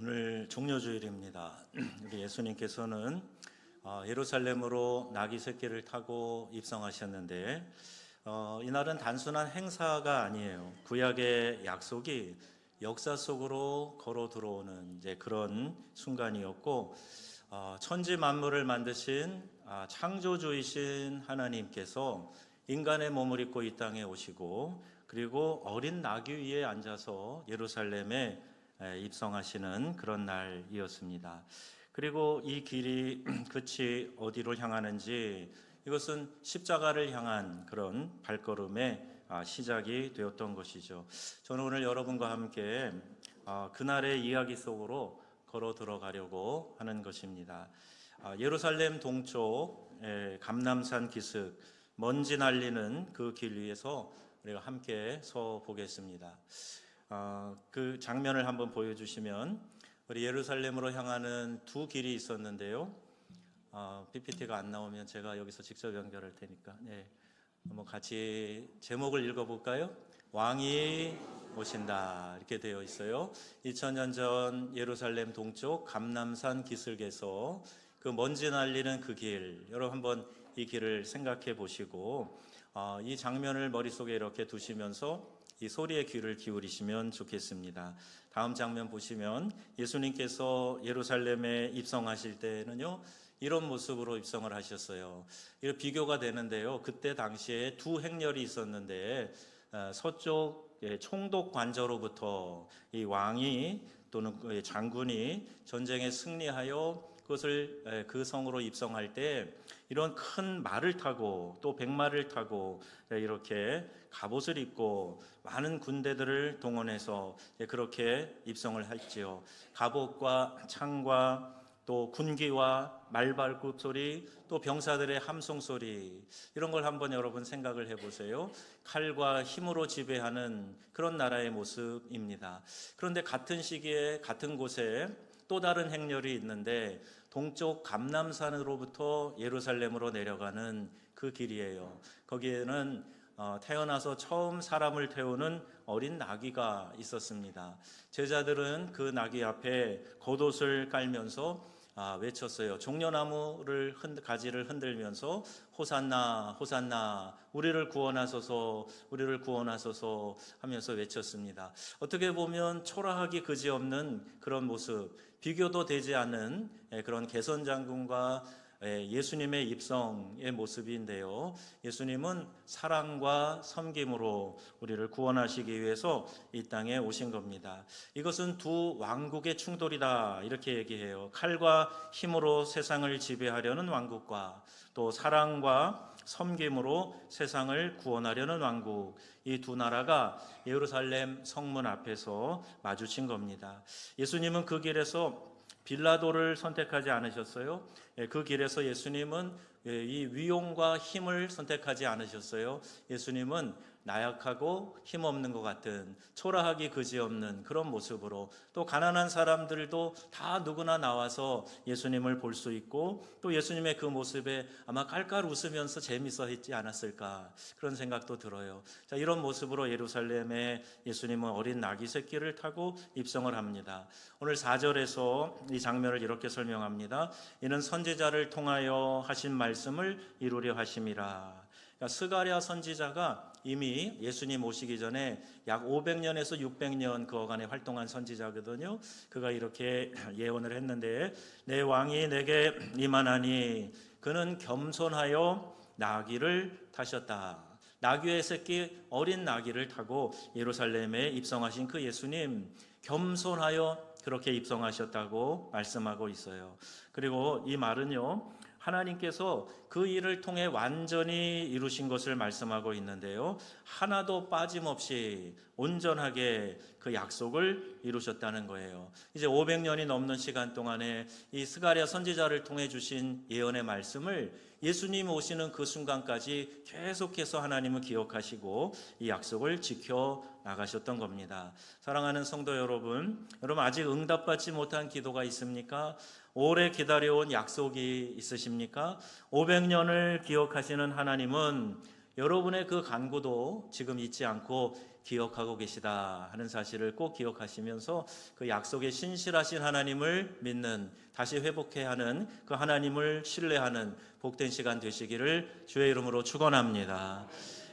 오늘 종려주일입니다. 우리 예수님께서는 예루살렘으로 나귀 새끼를 타고 입성하셨는데 이날은 단순한 행사가 아니에요. 구약의 약속이 역사 속으로 걸어 들어오는 이제 그런 순간이었고, 천지 만물을 만드신 창조주이신 하나님께서 인간의 몸을 입고 이 땅에 오시고, 그리고 어린 나귀 위에 앉아서 예루살렘에 입성하시는 그런 날이었습니다. 그리고 이 길이 끝이 어디로 향하는지, 이것은 십자가를 향한 그런 발걸음의 시작이 되었던 것이죠. 저는 오늘 여러분과 함께 그날의 이야기 속으로 걸어 들어가려고 하는 것입니다. 예루살렘 동쪽 감람산 기슭, 먼지 날리는 그 길 위에서 우리가 함께 서 보겠습니다. 그 장면을 한번 보여주시면, 우리 예루살렘으로 향하는 두 길이 있었는데요. PPT가 안 나오면 제가 여기서 직접 연결할 테니까, 한번 같이 제목을 읽어볼까요? 왕이 오신다, 이렇게 되어 있어요. 2000년 전 예루살렘 동쪽 감람산 기슭에서 그 먼지 날리는 그 길, 여러분 한번 이 길을 생각해 보시고 이 장면을 머릿속에 이렇게 두시면서 이 소리에 귀를 기울이시면 좋겠습니다. 다음 장면 보시면 예수님께서 예루살렘에 입성하실 때는요, 이런 모습으로 입성을 하셨어요. 이런 비교가 되는데요, 그때 당시에 두 행렬이 있었는데 서쪽 총독 관저로부터 이 왕이 또는 장군이 전쟁에 승리하여 그것을 그 성으로 입성할 때 이런 큰 말을 타고 또 백마를 타고 이렇게 갑옷을 입고 많은 군대들을 동원해서 그렇게 입성을 했지요. 갑옷과 창과 또 군기와 말발굽 소리, 또 병사들의 함성 소리, 이런 걸 한번 여러분 생각을 해보세요. 칼과 힘으로 지배하는 그런 나라의 모습입니다. 그런데 같은 시기에 같은 곳에 또 다른 행렬이 있는데 동쪽 감람산으로부터 예루살렘으로 내려가는 그 길이에요. 거기에는 태어나서 처음 사람을 태우는 어린 나귀가 있었습니다. 제자들은 그 나귀 앞에 겉옷을 깔면서 외쳤어요. 종려나무를 가지를 흔들면서 호산나 호산나 우리를 구원하소서 우리를 구원하소서 하면서 외쳤습니다. 어떻게 보면 초라하기 그지없는 그런 모습, 비교도 되지 않는 그런 개선장군과 예수님의 입성의 모습인데요, 예수님은 사랑과 섬김으로 우리를 구원하시기 위해서 이 땅에 오신 겁니다. 이것은 두 왕국의 충돌이다, 이렇게 얘기해요. 칼과 힘으로 세상을 지배하려는 왕국과 또 사랑과 섬김으로 세상을 구원하려는 왕국, 이 두 나라가 예루살렘 성문 앞에서 마주친 겁니다. 예수님은 그 길에서 빌라도를 선택하지 않으셨어요. 그 길에서 예수님은 이 위용과 힘을 선택하지 않으셨어요. 예수님은 나약하고 힘없는 것 같은, 초라하기 그지없는 그런 모습으로, 또 가난한 사람들도 다 누구나 나와서 예수님을 볼 수 있고, 또 예수님의 그 모습에 아마 깔깔 웃으면서 재미있어 했지 않았을까, 그런 생각도 들어요. 자, 이런 모습으로 예루살렘에 예수님은 어린 나귀 새끼를 타고 입성을 합니다. 오늘 4절에서 이 장면을 이렇게 설명합니다. 이는 선지자를 통하여 하신 말씀을 이루려 하심이라. 스가랴 선지자가 이미 예수님 오시기 전에 약 500년에서 600년 그 어간에 활동한 선지자거든요. 그가 이렇게 예언을 했는데, 내 왕이 내게 임하나니 그는 겸손하여 나귀를 타셨다. 나귀의 새끼 어린 나귀를 타고 예루살렘에 입성하신 그 예수님, 겸손하여 그렇게 입성하셨다고 말씀하고 있어요. 그리고 이 말은요, 하나님께서 그 일을 통해 완전히 이루신 것을 말씀하고 있는데요, 하나도 빠짐없이 온전하게 그 약속을 이루셨다는 거예요. 이제 500년이 넘는 시간 동안에 이 스가랴 선지자를 통해 주신 예언의 말씀을 예수님 오시는 그 순간까지 계속해서 하나님은 기억하시고 이 약속을 지켜 나가셨던 겁니다. 사랑하는 성도 여러분, 아직 응답받지 못한 기도가 있습니까? 오래 기다려온 약속이 있으십니까? 500년을 기억하시는 하나님은 여러분의 그 간구도 지금 잊지 않고 기억하고 계시다 하는 사실을 꼭 기억하시면서 그 약속에 신실하신 하나님을 믿는, 다시 회복해야 하는 그 하나님을 신뢰하는 복된 시간 되시기를 주의 이름으로 축원합니다.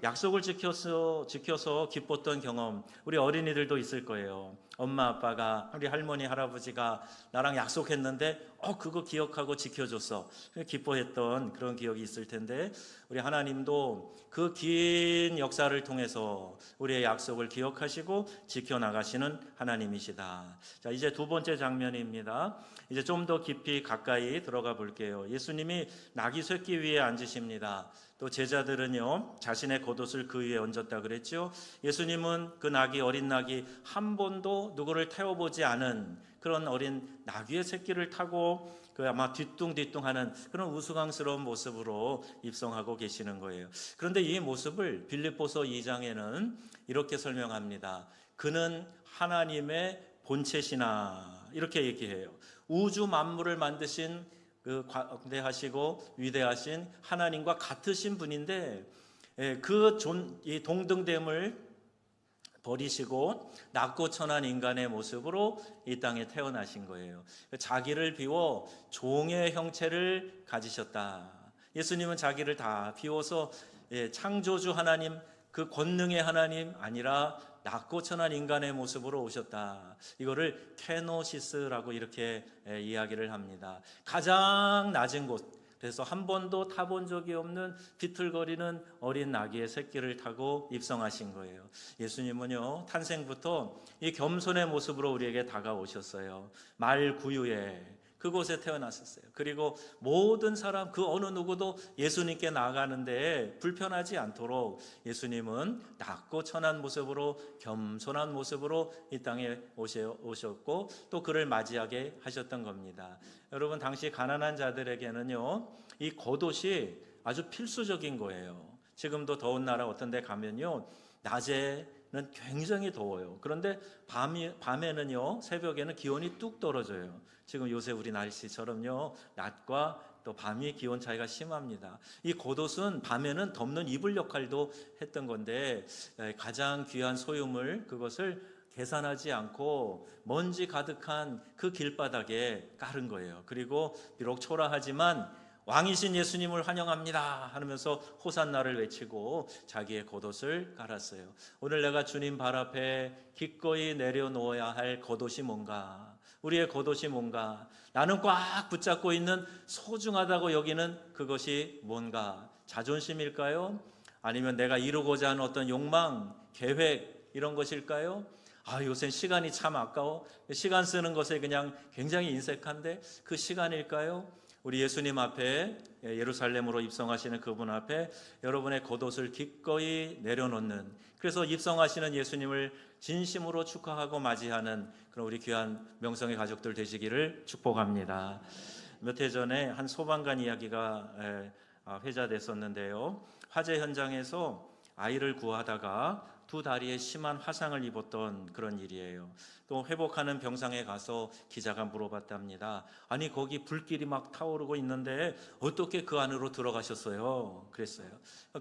약속을 지켜서 기뻤던 경험, 우리 어린이들도 있을 거예요. 엄마 아빠가, 우리 할머니 할아버지가 나랑 약속했는데 그거 기억하고 지켜줬어, 기뻐했던 그런 기억이 있을 텐데, 우리 하나님도 그 긴 역사를 통해서 우리의 약속을 기억하시고 지켜나가시는 하나님이시다. 자, 이제 두 번째 장면입니다. 이제 좀 더 깊이 가까이 들어가 볼게요. 예수님이 나귀 쇠기 위에 앉으십니다. 또 제자들은요, 자신의 겉옷을 그 위에 얹었다 그랬죠. 예수님은 그 나귀, 어린 나귀 한 번도 누구를 태워보지 않은 그런 어린 나귀의 새끼를 타고 그 아마 뒤뚱뒤뚱하는 그런 우스꽝스러운 모습으로 입성하고 계시는 거예요. 그런데 이 모습을 빌립보서 2장에는 이렇게 설명합니다. 그는 하나님의 본체시나, 이렇게 얘기해요. 우주 만물을 만드신 그 광대하시고 위대하신 하나님과 같으신 분인데, 이 동등됨을 버리시고 낮고 천한 인간의 모습으로 이 땅에 태어나신 거예요. 자기를 비워 종의 형체를 가지셨다. 예수님은 자기를 다 비워서 창조주 하나님, 그 권능의 하나님 아니라 낮고 천한 인간의 모습으로 오셨다. 이거를 케노시스라고 이렇게 이야기를 합니다. 가장 낮은 곳, 그래서 한 번도 타본 적이 없는 비틀거리는 어린 나귀의 새끼를 타고 입성하신 거예요. 예수님은요, 탄생부터 이 겸손의 모습으로 우리에게 다가오셨어요. 말 구유에 그곳에 태어났었어요. 그리고 모든 사람, 그 어느 누구도 예수님께 나아가는데 불편하지 않도록 예수님은 낮고 천한 모습으로, 겸손한 모습으로 이 땅에 오셨고 또 그를 맞이하게 하셨던 겁니다. 여러분, 당시 가난한 자들에게는요, 이 겉옷이 아주 필수적인 거예요. 지금도 더운 나라 어떤 데 가면요, 낮에는 굉장히 더워요. 그런데 밤에는요, 새벽에는 기온이 뚝 떨어져요. 지금 요새 우리 날씨처럼요, 낮과 또 밤이 기온 차이가 심합니다. 이 겉옷은 밤에는 덮는 이불 역할도 했던 건데, 가장 귀한 소유물, 그것을 계산하지 않고 먼지 가득한 그 길바닥에 깔은 거예요. 그리고 비록 초라하지만 왕이신 예수님을 환영합니다 하면서 호산나를 외치고 자기의 겉옷을 깔았어요. 오늘 내가 주님 발 앞에 기꺼이 내려놓아야 할 겉옷이 뭔가, 우리의 겉옷이 뭔가, 나는 꽉 붙잡고 있는 소중하다고 여기는 그것이 뭔가, 자존심일까요? 아니면 내가 이루고자 하는 어떤 욕망, 계획, 이런 것일까요? 요새 시간이 참 아까워, 시간 쓰는 것에 그냥 굉장히 인색한데 그 시간일까요? 우리 예수님 앞에, 예루살렘으로 입성하시는 그분 앞에 여러분의 겉옷을 기꺼이 내려놓는, 그래서 입성하시는 예수님을 진심으로 축하하고 맞이하는 그런 우리 귀한 명성의 가족들 되시기를 축복합니다. 몇 해 전에 한 소방관 이야기가 회자됐었는데요, 화재 현장에서 아이를 구하다가 두 다리에 심한 화상을 입었던 그런 일이에요. 또 회복하는 병상에 가서 기자가 물어봤답니다. 아니, 거기 불길이 막 타오르고 있는데 어떻게 그 안으로 들어가셨어요? 그랬어요.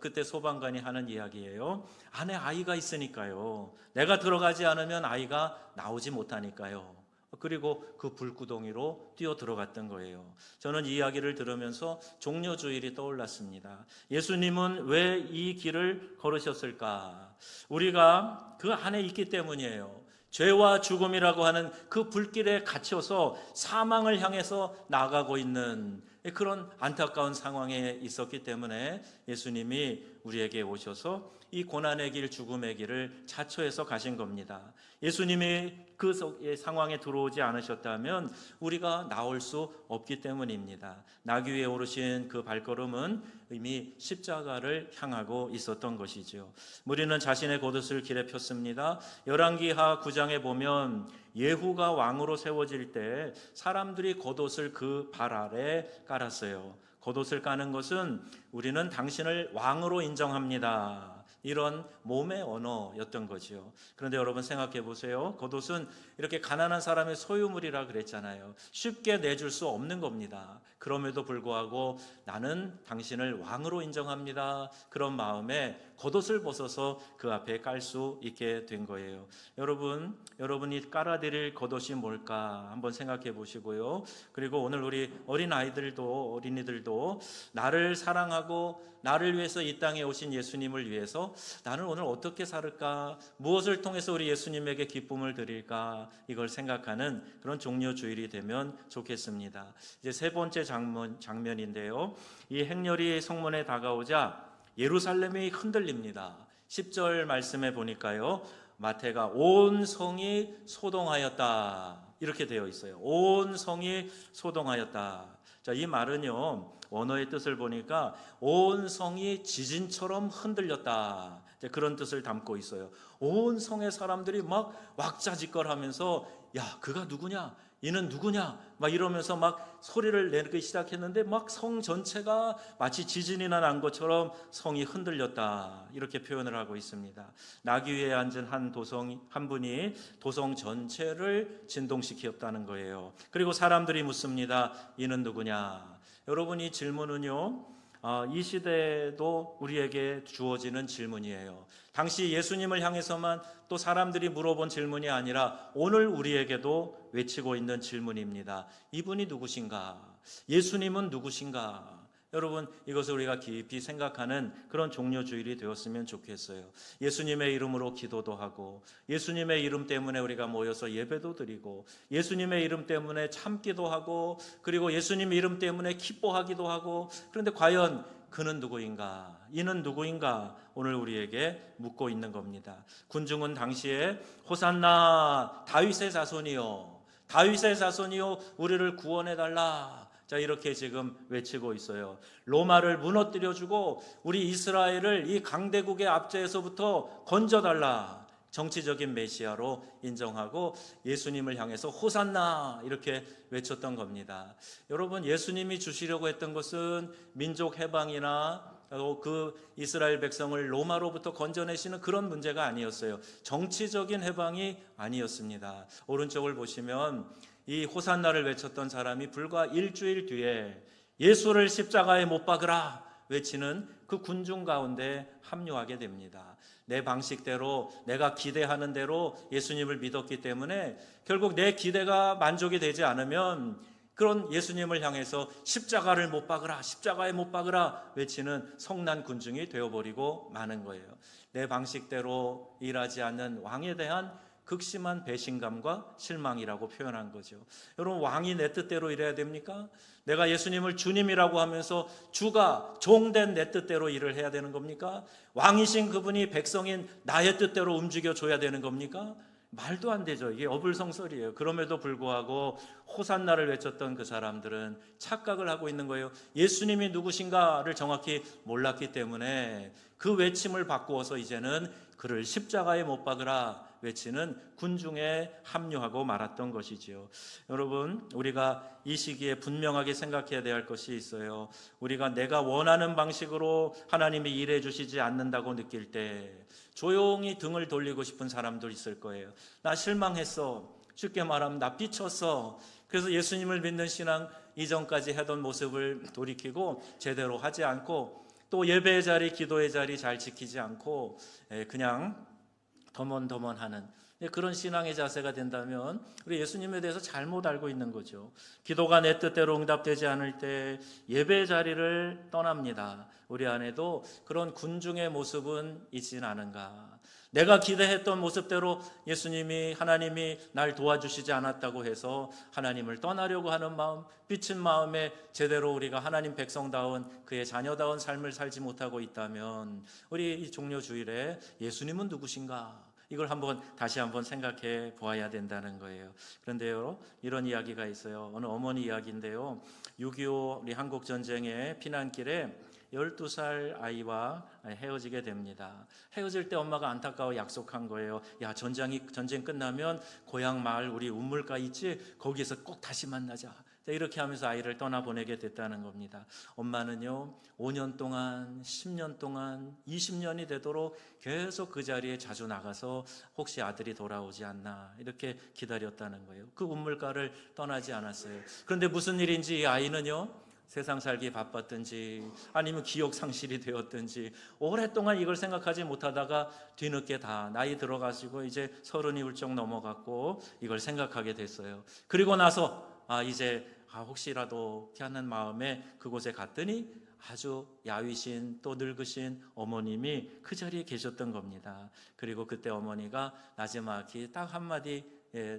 그때 소방관이 하는 이야기예요. 안에 아이가 있으니까요. 내가 들어가지 않으면 아이가 나오지 못하니까요. 그리고 그 불구덩이로 뛰어 들어갔던 거예요. 저는 이 이야기를 들으면서 종려주일이 떠올랐습니다. 예수님은 왜 이 길을 걸으셨을까? 우리가 그 안에 있기 때문이에요. 죄와 죽음이라고 하는 그 불길에 갇혀서 사망을 향해서 나아가고 있는 그런 안타까운 상황에 있었기 때문에 예수님이 우리에게 오셔서 이 고난의 길, 죽음의 길을 자처해서 가신 겁니다. 예수님이 그 상황에 들어오지 않으셨다면 우리가 나올 수 없기 때문입니다. 나귀 위에 오르신 그 발걸음은 이미 십자가를 향하고 있었던 것이죠. 무리는 자신의 겉옷을 길에 폈습니다. 열왕기하 9장에 보면 예후가 왕으로 세워질 때 사람들이 겉옷을 그 발 아래 깔았어요. 겉옷을 까는 것은 우리는 당신을 왕으로 인정합니다, 이런 몸의 언어였던 거죠. 그런데 여러분 생각해 보세요. 겉옷은 이렇게 가난한 사람의 소유물이라 그랬잖아요. 쉽게 내줄 수 없는 겁니다. 그럼에도 불구하고 나는 당신을 왕으로 인정합니다. 그런 마음에 겉옷을 벗어서 그 앞에 깔 수 있게 된 거예요. 여러분이 깔아드릴 겉옷이 뭘까 한번 생각해 보시고요. 그리고 오늘 우리 어린이들도 나를 사랑하고 나를 위해서 이 땅에 오신 예수님을 위해서 나는 오늘 어떻게 살을까, 무엇을 통해서 우리 예수님에게 기쁨을 드릴까, 이걸 생각하는 그런 종려 주일이 되면 좋겠습니다. 이제 세 번째 장면인데요. 이 행렬이 성문에 다가오자 예루살렘이 흔들립니다. 10절 말씀에 보니까요, 마태가 온 성이 소동하였다 이렇게 되어 있어요. 온 성이 소동하였다. 자, 이 말은요, 원어의 뜻을 보니까 온 성이 지진처럼 흔들렸다, 그런 뜻을 담고 있어요. 온 성의 사람들이 막 왁자지껄하면서 야, 그가 누구냐? 이는 누구냐? 막 이러면서 막 소리를 내기 시작했는데 막 성 전체가 마치 지진이 난 것처럼 성이 흔들렸다, 이렇게 표현을 하고 있습니다. 나귀 위에 앉은 한 분이 도성 전체를 진동시켰다는 거예요. 그리고 사람들이 묻습니다. 이는 누구냐? 여러분, 이 질문은요, 이 시대에도 우리에게 주어지는 질문이에요. 당시 예수님을 향해서만 또 사람들이 물어본 질문이 아니라 오늘 우리에게도 외치고 있는 질문입니다. 이분이 누구신가? 예수님은 누구신가? 여러분, 이것을 우리가 깊이 생각하는 그런 종려 주일이 되었으면 좋겠어요. 예수님의 이름으로 기도도 하고, 예수님의 이름 때문에 우리가 모여서 예배도 드리고, 예수님의 이름 때문에 참기도 하고, 그리고 예수님의 이름 때문에 기뻐하기도 하고, 그런데 과연 그는 누구인가? 이는 누구인가? 오늘 우리에게 묻고 있는 겁니다. 군중은 당시에 호산나 다윗의 자손이요, 다윗의 자손이요, 우리를 구원해달라, 자, 이렇게 지금 외치고 있어요. 로마를 무너뜨려주고 우리 이스라엘을 이 강대국의 압제에서부터 건져달라, 정치적인 메시아로 인정하고 예수님을 향해서 호산나 이렇게 외쳤던 겁니다. 여러분, 예수님이 주시려고 했던 것은 민족 해방이나 그 이스라엘 백성을 로마로부터 건져내시는 그런 문제가 아니었어요. 정치적인 해방이 아니었습니다. 오른쪽을 보시면 이 호산나를 외쳤던 사람이 불과 일주일 뒤에 예수를 십자가에 못 박으라 외치는 그 군중 가운데 합류하게 됩니다. 내 방식대로, 내가 기대하는 대로 예수님을 믿었기 때문에 결국 내 기대가 만족이 되지 않으면 그런 예수님을 향해서 십자가를 못 박으라, 십자가에 못 박으라 외치는 성난 군중이 되어버리고 마는 거예요. 내 방식대로 일하지 않는 왕에 대한 극심한 배신감과 실망이라고 표현한 거죠. 여러분, 왕이 내 뜻대로 일해야 됩니까? 내가 예수님을 주님이라고 하면서 주가 종된 내 뜻대로 일을 해야 되는 겁니까? 왕이신 그분이 백성인 나의 뜻대로 움직여줘야 되는 겁니까? 말도 안 되죠. 이게 어불성설이에요. 그럼에도 불구하고 호산나를 외쳤던 그 사람들은 착각을 하고 있는 거예요. 예수님이 누구신가를 정확히 몰랐기 때문에 그 외침을 바꾸어서 이제는 그를 십자가에 못 박으라 외치는 군중에 합류하고 말았던 것이지요. 여러분, 우리가 이 시기에 분명하게 생각해야 될 것이 있어요. 우리가 내가 원하는 방식으로 하나님이 일해 주시지 않는다고 느낄 때 조용히 등을 돌리고 싶은 사람도 있을 거예요. 나 실망했어. 쉽게 말하면 나 삐쳤어. 그래서 예수님을 믿는 신앙 이전까지 하던 모습을 돌이키고 제대로 하지 않고, 또 예배의 자리, 기도의 자리 잘 지키지 않고 그냥 더먼더먼하는 그런 신앙의 자세가 된다면 우리 예수님에 대해서 잘못 알고 있는 거죠. 기도가 내 뜻대로 응답되지 않을 때 예배의 자리를 떠납니다. 우리 안에도 그런 군중의 모습은 있지는 않은가? 내가 기대했던 모습대로 예수님이, 하나님이 날 도와주시지 않았다고 해서 하나님을 떠나려고 하는 마음, 삐친 마음에 제대로 우리가 하나님 백성다운 그의 자녀다운 삶을 살지 못하고 있다면 우리 이 종려 주일에 예수님은 누구신가? 이걸 다시 한번 생각해 보아야 된다는 거예요. 그런데요, 이런 이야기가 있어요. 어느 어머니 이야기인데요. 6.25 우리 한국 전쟁의 피난길에 12살 아이와 헤어지게 됩니다. 헤어질 때 엄마가 안타까워 약속한 거예요. 야, 전쟁 끝나면 고향 마을 우리 우물가 있지? 거기에서 꼭 다시 만나자. 이렇게 하면서 아이를 떠나보내게 됐다는 겁니다. 엄마는요, 5년 동안, 10년 동안, 20년이 되도록 계속 그 자리에 자주 나가서 혹시 아들이 돌아오지 않나 이렇게 기다렸다는 거예요. 그 우물가를 떠나지 않았어요. 그런데 무슨 일인지 이 아이는요, 세상 살기 바빴든지 아니면 기억 상실이 되었든지 오랫동안 이걸 생각하지 못하다가 뒤늦게 다 나이 들어가지고 이제 30이 훌쩍 넘어갔고 이걸 생각하게 됐어요. 그리고 나서 이제 혹시라도 이렇게 하는 마음에 그곳에 갔더니 아주 야위신 또 늙으신 어머님이 그 자리에 계셨던 겁니다. 그리고 그때 어머니가 나지막히 딱 한마디,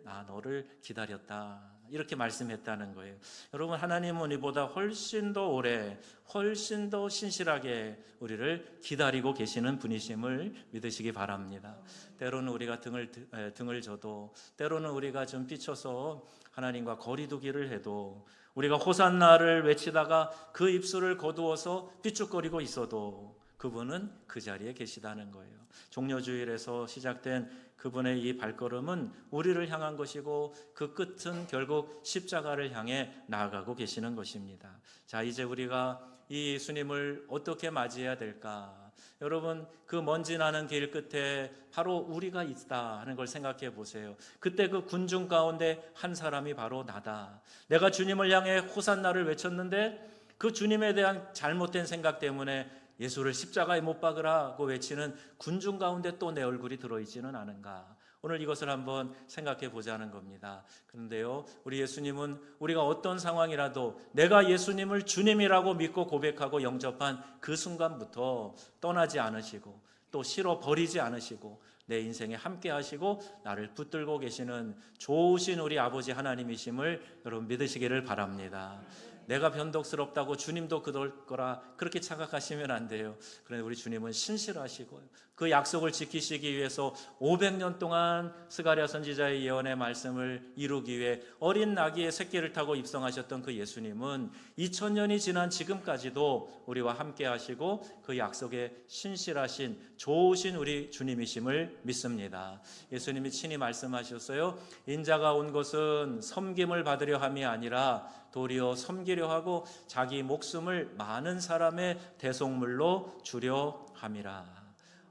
나 너를 기다렸다 이렇게 말씀했다는 거예요. 여러분, 하나님은 우리보다 훨씬 더 오래, 훨씬 더 신실하게 우리를 기다리고 계시는 분이심을 믿으시기 바랍니다. 때로는 우리가 등을 져도, 때로는 우리가 좀 삐쳐서 하나님과 거리 두기를 해도, 우리가 호산나를 외치다가 그 입술을 거두어서 삐죽거리고 있어도 그분은 그 자리에 계시다는 거예요. 종려주일에서 시작된 그분의 이 발걸음은 우리를 향한 것이고 그 끝은 결국 십자가를 향해 나아가고 계시는 것입니다. 자, 이제 우리가 이 예수님을 어떻게 맞이해야 될까? 여러분, 그 먼지 나는 길 끝에 바로 우리가 있다 하는 걸 생각해 보세요. 그때 그 군중 가운데 한 사람이 바로 나다. 내가 주님을 향해 호산나를 외쳤는데 그 주님에 대한 잘못된 생각 때문에 예수를 십자가에 못 박으라고 외치는 군중 가운데 또 내 얼굴이 들어있지는 않은가? 오늘 이것을 한번 생각해 보자는 겁니다. 그런데요, 우리 예수님은 우리가 어떤 상황이라도 내가 예수님을 주님이라고 믿고 고백하고 영접한 그 순간부터 떠나지 않으시고 또 싫어버리지 않으시고 내 인생에 함께 하시고 나를 붙들고 계시는 좋으신 우리 아버지 하나님이심을 여러분 믿으시기를 바랍니다. 내가 변덕스럽다고 주님도 그럴 거라 그렇게 착각하시면 안 돼요. 그런데 우리 주님은 신실하시고요. 그 약속을 지키시기 위해서 500년 동안 스가랴 선지자의 예언의 말씀을 이루기 위해 어린 나귀의 새끼를 타고 입성하셨던 그 예수님은 2000년이 지난 지금까지도 우리와 함께 하시고 그 약속에 신실하신 좋으신 우리 주님이심을 믿습니다. 예수님이 친히 말씀하셨어요. 인자가 온 것은 섬김을 받으려 함이 아니라 도리어 섬기려 하고 자기 목숨을 많은 사람의 대속물로 주려 함이라.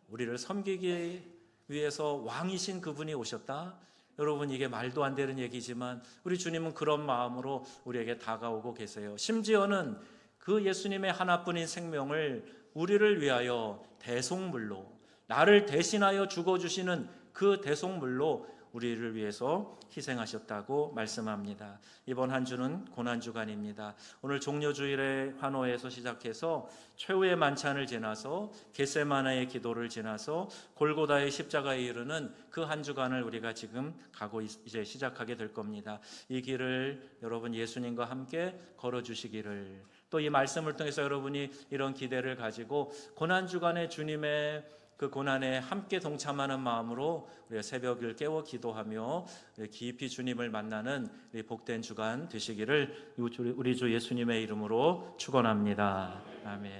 우리를 섬기기 위해서 왕이신 그분이 오셨다? 여러분, 이게 말도 안 되는 얘기지만 우리 주님은 그런 마음으로 우리에게 다가오고 계세요. 심지어는 그 예수님의 하나뿐인 생명을 우리를 위하여 대속물로, 나를 대신하여 죽어주시는 그 대속물로 우리를 위해서 희생하셨다고 말씀합니다. 이번 한 주는 고난주간입니다. 오늘 종려주일의 환호에서 시작해서 최후의 만찬을 지나서 겟세마네의 기도를 지나서 골고다의 십자가에 이르는 그 한 주간을 우리가 지금 가고 이제 시작하게 될 겁니다. 이 길을 여러분 예수님과 함께 걸어주시기를, 또 이 말씀을 통해서 여러분이 이런 기대를 가지고 고난주간의 주님의 그 고난에 함께 동참하는 마음으로 우리가 새벽을 깨워 기도하며 깊이 주님을 만나는 복된 주간 되시기를 우리 주 예수님의 이름으로 축원합니다. 아멘.